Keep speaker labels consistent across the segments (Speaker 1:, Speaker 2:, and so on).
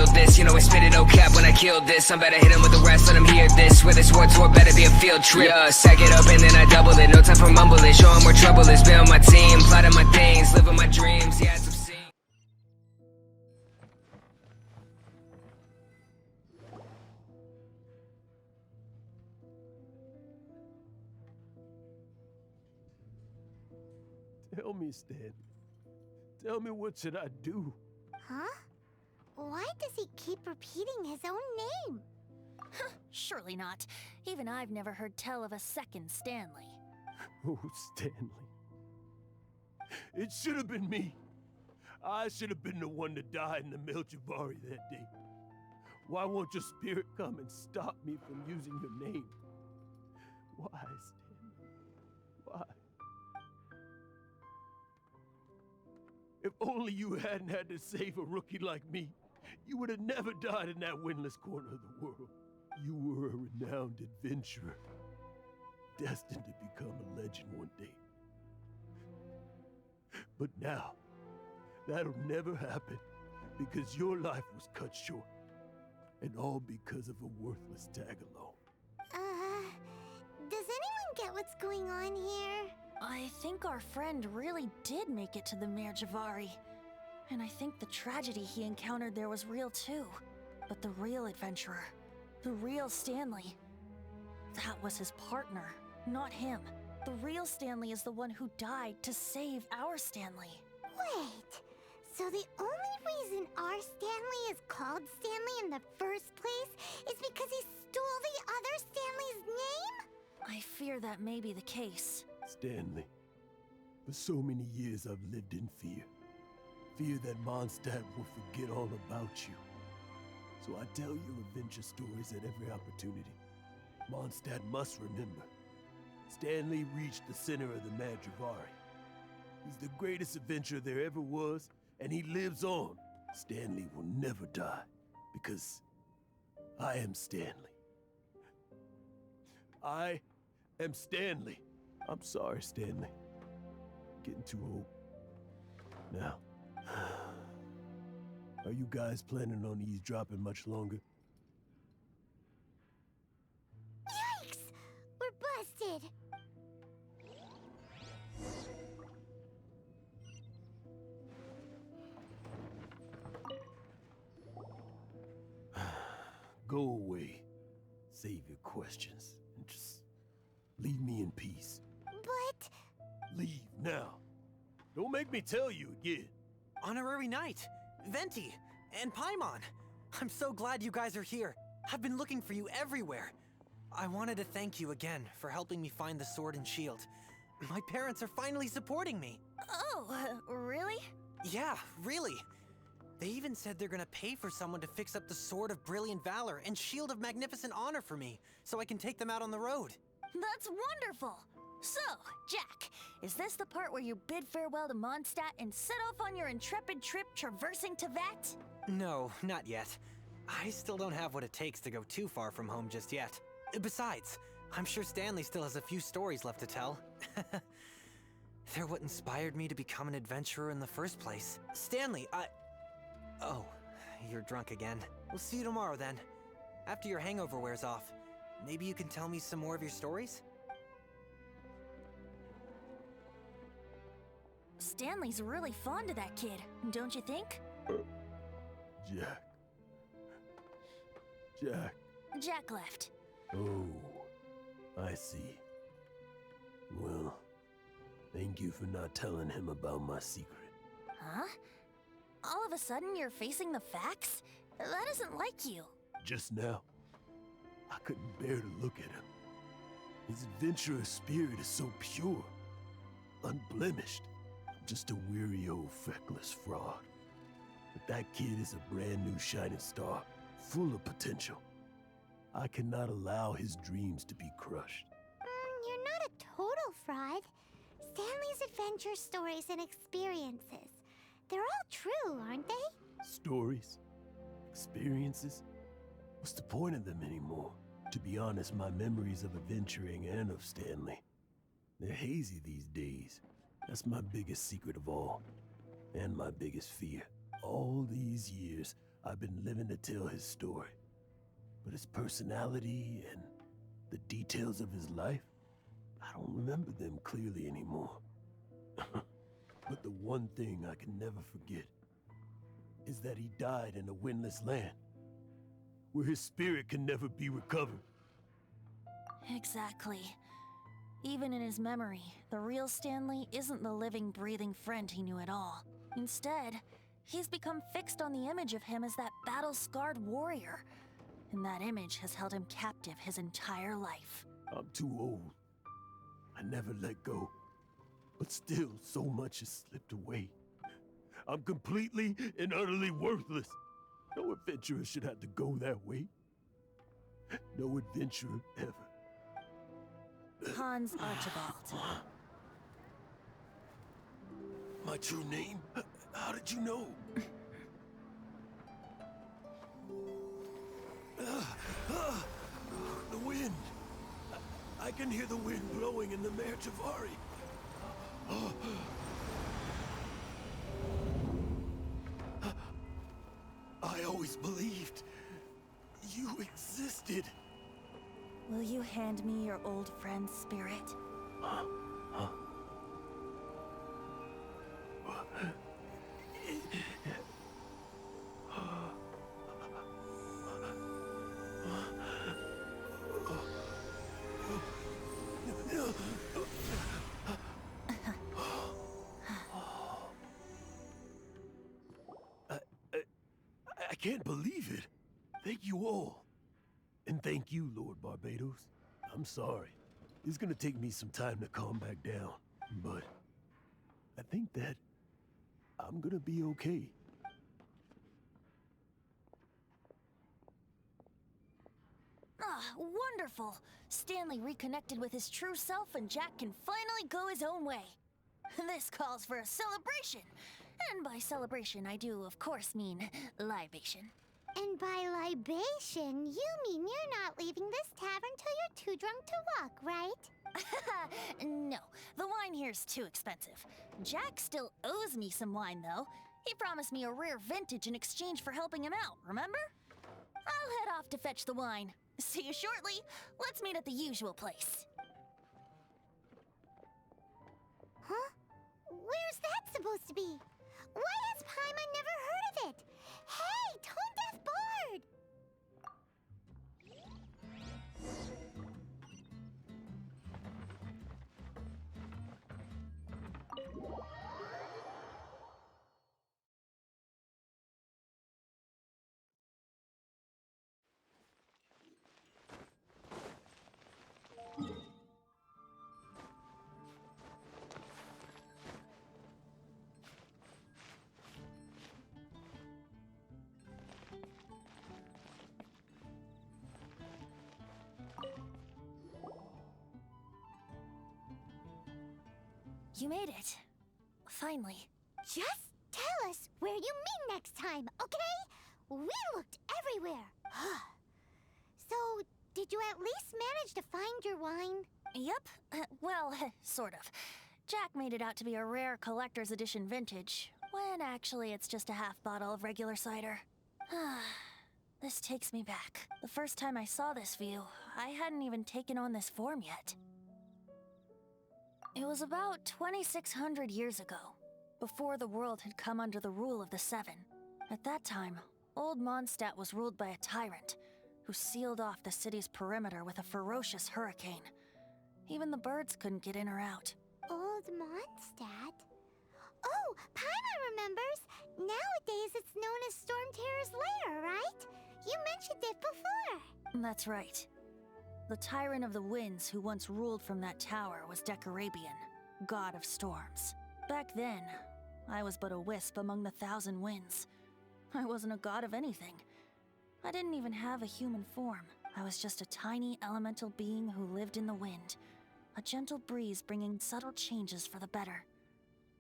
Speaker 1: feel this. You know I spit it, no cap when I kill this. I'm better hit him with the rest, let him hear this. Where this war tour better be a field trip. Yeah, sack it up and then I double it. No time for mumbling, show him where trouble is. Be on my team, plotting my things, living my dreams. Yeah, it's obscene.
Speaker 2: Tell me, Stan. Tell me, what should I do?
Speaker 3: Huh? Why does he keep repeating his own name?
Speaker 4: Surely not. Even I've never heard tell of a second Stanley.
Speaker 2: Oh, Stanley. It should have been me. I should have been the one that died in the Melchivari that day. Why won't your spirit come and stop me from using your name? Why, Stanley? Why? If only you hadn't had to save a rookie like me, you would have never died in that windless corner of the world. You were a renowned adventurer, destined to become a legend one day. But now, that'll never happen, because your life was cut short, and all because of a worthless tag-along.
Speaker 3: Does anyone get what's going on here?
Speaker 4: I think our friend really did make it to the Mirjavari. And I think the tragedy he encountered there was real too. But the real adventurer, the real Stanley, that was his partner, not him. The real Stanley is the one who died to save our Stanley.
Speaker 3: Wait, so the only reason our Stanley is called Stanley in the first place is because he stole the other Stanley's name?
Speaker 4: I fear that may be the case.
Speaker 2: Stanley, for so many years I've lived in fear. Fear that Mondstadt will forget all about you. So I tell your adventure stories at every opportunity. Mondstadt must remember. Stanley reached the center of the Madrivari. He's the greatest adventurer there ever was, and he lives on. Stanley will never die, because I am Stanley. I am Stanley. I'm sorry, Stanley. Getting too old. Now, are you guys planning on eavesdropping much longer?
Speaker 3: Yikes! We're busted!
Speaker 2: Go away. Save your questions. And just leave me in peace.
Speaker 3: But...
Speaker 2: Leave now. Don't make me tell you again.
Speaker 5: Honorary Knight, Venti, and Paimon. I'm so glad you guys are here. I've been looking for you everywhere. I wanted to thank you again for helping me find the sword and shield. My parents are finally supporting me.
Speaker 4: Oh, really?
Speaker 5: Yeah, really. They even said they're gonna pay for someone to fix up the Sword of Brilliant Valor and Shield of Magnificent Honor for me, so I can take them out on the road.
Speaker 4: That's wonderful! So, Jack, is this the part where you bid farewell to Mondstadt and set off on your intrepid trip traversing Tevat?
Speaker 5: No, not yet. I still don't have what it takes to go too far from home just yet. Besides, I'm sure Stanley still has a few stories left to tell. They're what inspired me to become an adventurer in the first place. Stanley, Oh, you're drunk again. We'll see you tomorrow then. After your hangover wears off. Maybe you can tell me some more of your stories?
Speaker 4: Stanley's really fond of that kid, don't you think?
Speaker 2: Jack. Jack.
Speaker 4: Jack left.
Speaker 2: Oh, I see. Well, thank you for not telling him about my secret.
Speaker 4: Huh? All of a sudden you're facing the facts? That isn't like you.
Speaker 2: Just now, I couldn't bear to look at him. His adventurous spirit is so pure, unblemished. Just a weary old feckless fraud. But that kid is a brand new shining star, full of potential. I cannot allow his dreams to be crushed.
Speaker 3: You're not a total fraud. Stanley's adventure stories and experiences. They're all true, aren't they?
Speaker 2: Stories? Experiences? What's the point of them anymore? To be honest, my memories of adventuring and of Stanley, they're hazy these days. That's my biggest secret of all. And my biggest fear. All these years, I've been living to tell his story. But his personality and the details of his life, I don't remember them clearly anymore. But the one thing I can never forget is that he died in a windless land, where his spirit can never be recovered.
Speaker 4: Exactly. Even in his memory, the real Stanley isn't the living, breathing friend he knew at all. Instead, he's become fixed on the image of him as that battle-scarred warrior. And that image has held him captive his entire life.
Speaker 2: I'm too old. I never let go. But still, so much has slipped away. I'm completely and utterly worthless. No adventurer should have to go that way. No adventurer ever.
Speaker 4: Hans Archibald.
Speaker 2: My true name? How did you know? The wind. I can hear the wind blowing in the Mare Javari. I always believed you existed.
Speaker 4: Will you hand me your old friend's spirit?
Speaker 2: I can't believe it. Thank you all. And thank you, Lord Barbados. I'm sorry. It's gonna take me some time to calm back down, but I think that I'm gonna be okay.
Speaker 4: Ah, wonderful! Stanley reconnected with his true self and Jack can finally go his own way. This calls for a celebration. And by celebration, I do, of course, mean libation.
Speaker 3: And by libation, you mean you're not leaving this tavern till you're too drunk to walk, right?
Speaker 4: No, the wine here's too expensive. Jack still owes me some wine, though. He promised me a rare vintage in exchange for helping him out, remember? I'll head off to fetch the wine. See you shortly. Let's meet at the usual place.
Speaker 3: Huh? Where's that supposed to be? Why has Paimon never heard of it? Hey, Tone Deaf Bard!
Speaker 4: You made it. Finally.
Speaker 3: Just tell us where you meet next time, okay? We looked everywhere. So, did you at least manage to find your wine?
Speaker 4: Yep. Well, sort of. Jack made it out to be a rare collector's edition vintage, when actually it's just a half bottle of regular cider. This takes me back. The first time I saw this view, I hadn't even taken on this form yet. It was about 2,600 years ago, before the world had come under the rule of the Seven. At that time, Old Mondstadt was ruled by a tyrant, who sealed off the city's perimeter with a ferocious hurricane. Even the birds couldn't get in or out.
Speaker 3: Old Mondstadt? Oh, Paimon remembers! Nowadays it's known as Storm Terror's lair, right? You mentioned it before.
Speaker 4: That's right. The Tyrant of the Winds who once ruled from that tower was Decarabian, god of storms. Back then, I was but a wisp among the 1,000 winds. I wasn't a god of anything. I didn't even have a human form. I was just a tiny elemental being who lived in the wind. A gentle breeze bringing subtle changes for the better.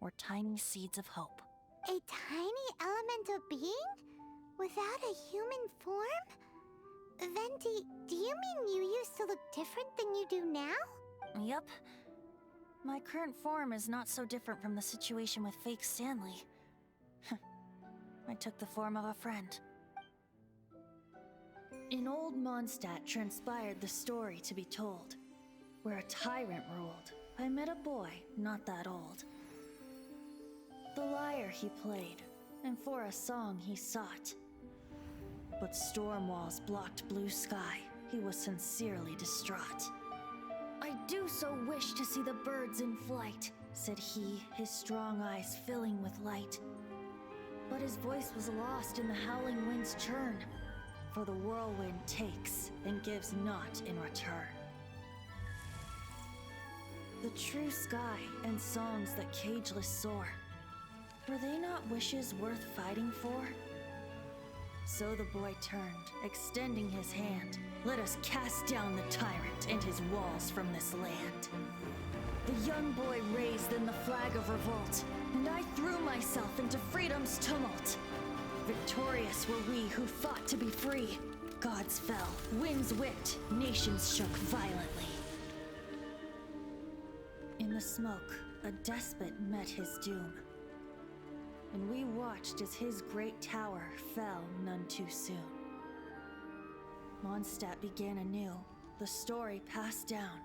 Speaker 4: Or tiny seeds of hope.
Speaker 3: A tiny elemental being? Without a human form? Venti, do you mean you used to look different than you do now?
Speaker 4: Yep. My current form is not so different from the situation with fake Stanley. I took the form of a friend. In old Mondstadt transpired the story to be told, where a tyrant ruled. I met a boy not that old. The lyre he played, and for a song he sought. But storm walls blocked blue sky. He was sincerely distraught. I do so wish to see the birds in flight, said he, his strong eyes filling with light. But his voice was lost in the howling wind's churn, for the whirlwind takes and gives not in return. The true sky and songs that cageless soar, were they not wishes worth fighting for? So the boy turned, extending his hand. Let us cast down the tyrant and his walls from this land. The young boy raised then the flag of revolt, and I threw myself into freedom's tumult. Victorious were we who fought to be free. Gods fell, winds whipped, nations shook violently. In the smoke, a despot met his doom, and we watched as his great tower fell none too soon. Mondstadt began anew, the story passed down,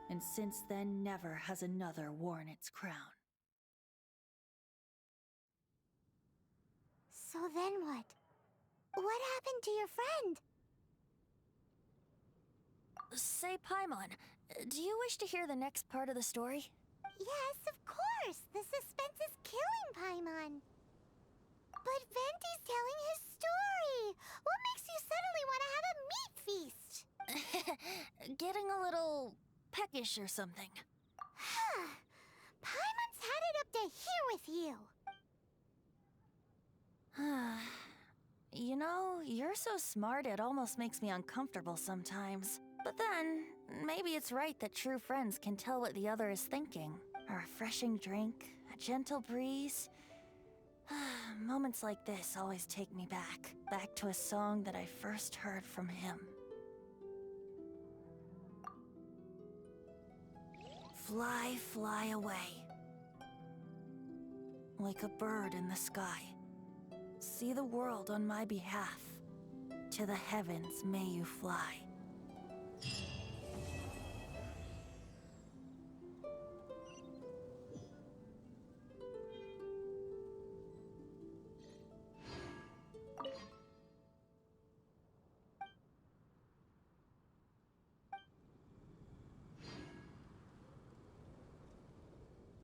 Speaker 4: and since then never has another worn its crown.
Speaker 3: So then what? What happened to your friend?
Speaker 4: Say, Paimon, do you wish to hear the next part of the story?
Speaker 3: Yes, of course! The suspense is killing Paimon. But Venti's telling his story! What makes you suddenly want to have a meat feast?
Speaker 4: Getting a little peckish or something.
Speaker 3: Paimon's had it up to here with you!
Speaker 4: You know, you're so smart it almost makes me uncomfortable sometimes. But then, maybe it's right that true friends can tell what the other is thinking. A refreshing drink, a gentle breeze. Moments like this always take me back to a song that I first heard from him. Fly, fly away. Like a bird in the sky. See the world on my behalf. To the heavens may you fly.